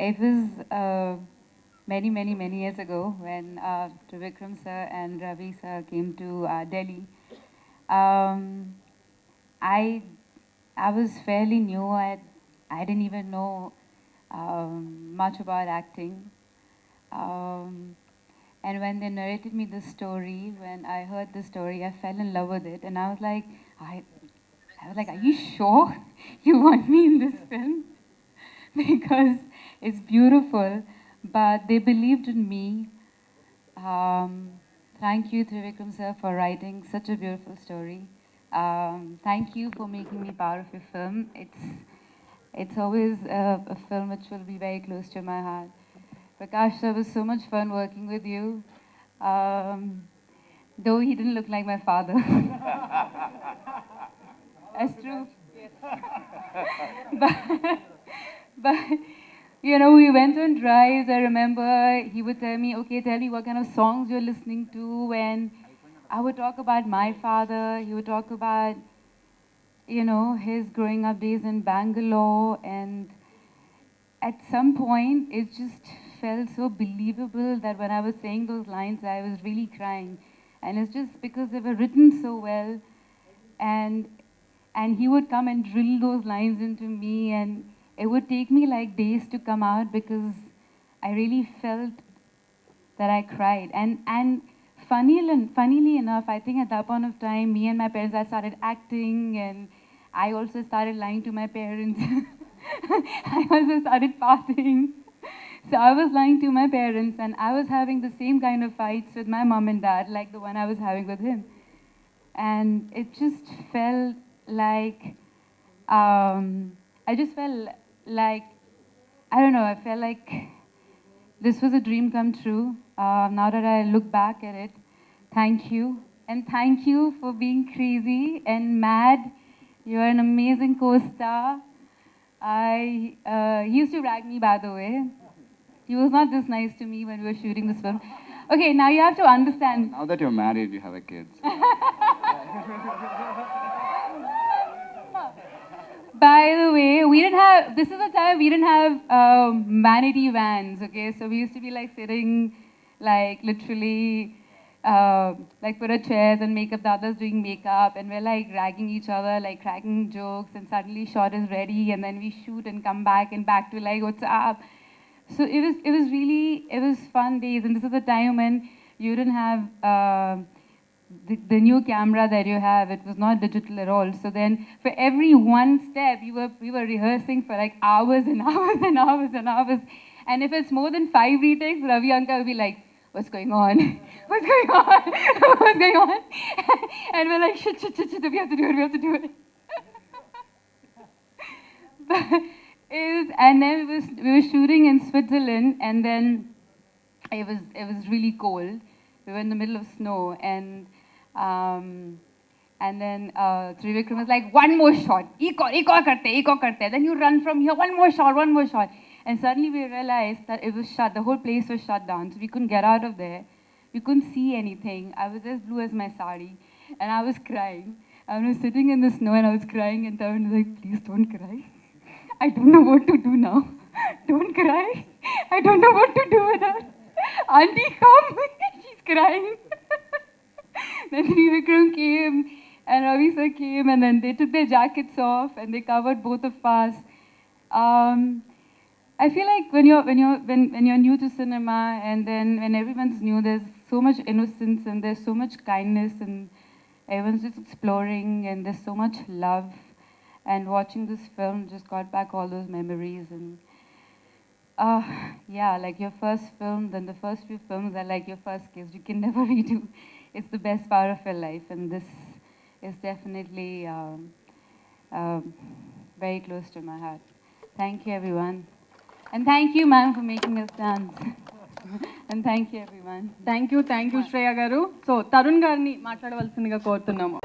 It was many years ago when Trivikram sir and Ravi sir came to Delhi. Um, I I was fairly new. I didn't even know much about acting. Um, and when they narrated me the story, when I heard the story, I fell in love with it, and I, I was like, "Are you sure you want me in this film?" Because it's beautiful. But they believed in me. Thank you, Trivikram sir, for writing such a beautiful story. Thank you for making me part of your film. It's always a film which will be very close to my heart. Prakash sir, it was so much fun working with you. Um, though he didn't look like my father. That's true. Yes. but, but you know, we went on drives. I remember he would tell me, okay, tell me what kind of songs you're listening to. And I would talk about my father. He would talk about, you know, his growing up days in Bangalore. And at some point, it just felt so believable that when I was saying those lines, I was really crying. And it's just because they were written so well. And he would come and drill those lines into me, and it would take me like days to come out because I really felt that I cried. And funnily enough, I think at that point of time, me and my parents, I started acting, and I also started lying to my parents. I also started partying. So I was lying to my parents, and I was having the same kind of fights with my mom and dad, like the one I was having with him. And it just felt like, I just felt like, I don't know, I felt like this was a dream come true. Now that I look back at it, thank you. And thank you for being crazy and mad. You're an amazing co-star. He used to rag me, by the way. He was not this nice to me when we were shooting this film. Okay, now you have to understand. Now that you're married, you have a kid. By the way, this is the time we didn't have vanity vans, okay? So we used to be like sitting, like literally, like put our chairs and makeup, the others doing makeup, and we're like ragging each other, like cracking jokes, and suddenly shot is ready, and then we shoot and come back and back to like, what's up? So it was fun days, and this is the time when you didn't have the new camera that you have. It was not digital at all. So then for every one step, we were rehearsing for like hours and hours and hours and hours. And if it's more than 5 retakes, Ravi Uncle will be like, what's going on? What's going on? What's going on? And we're like, shit, we have to do it. But and then we were shooting in Switzerland, and then it was really cold. We were in the middle of snow, and then Trivikram was like, one more shot, ek aur karte. Then you run from here, one more shot. And suddenly we realized that it was shut, the whole place was shut down, so we couldn't get out of there. We couldn't see anything. I was as blue as my sari, and I was crying. I was sitting in the snow, and I was crying, and Tarun was like, please don't cry. I don't know what to do now. Don't cry. I don't know what to do with her. Auntie, come. She's crying. Then Trivikram came, and Ravi sir came, and then they took their jackets off, and they covered both of us. I feel like when you're new to cinema, and then when everyone's new, there's so much innocence, and there's so much kindness, and everyone's just exploring, and there's so much love. And watching this film just got back all those memories. And yeah, like your first film, then the first few films are like your first kiss. You can never redo. It's the best part of your life, and this is definitely very close to my heart. Thank you, everyone. And thank you, ma'am, for making us dance. And thank you, everyone. Thank you, Shreya garu. So, Tarun garni మాట్లాడవలసిందిగా కోరుతున్నాము.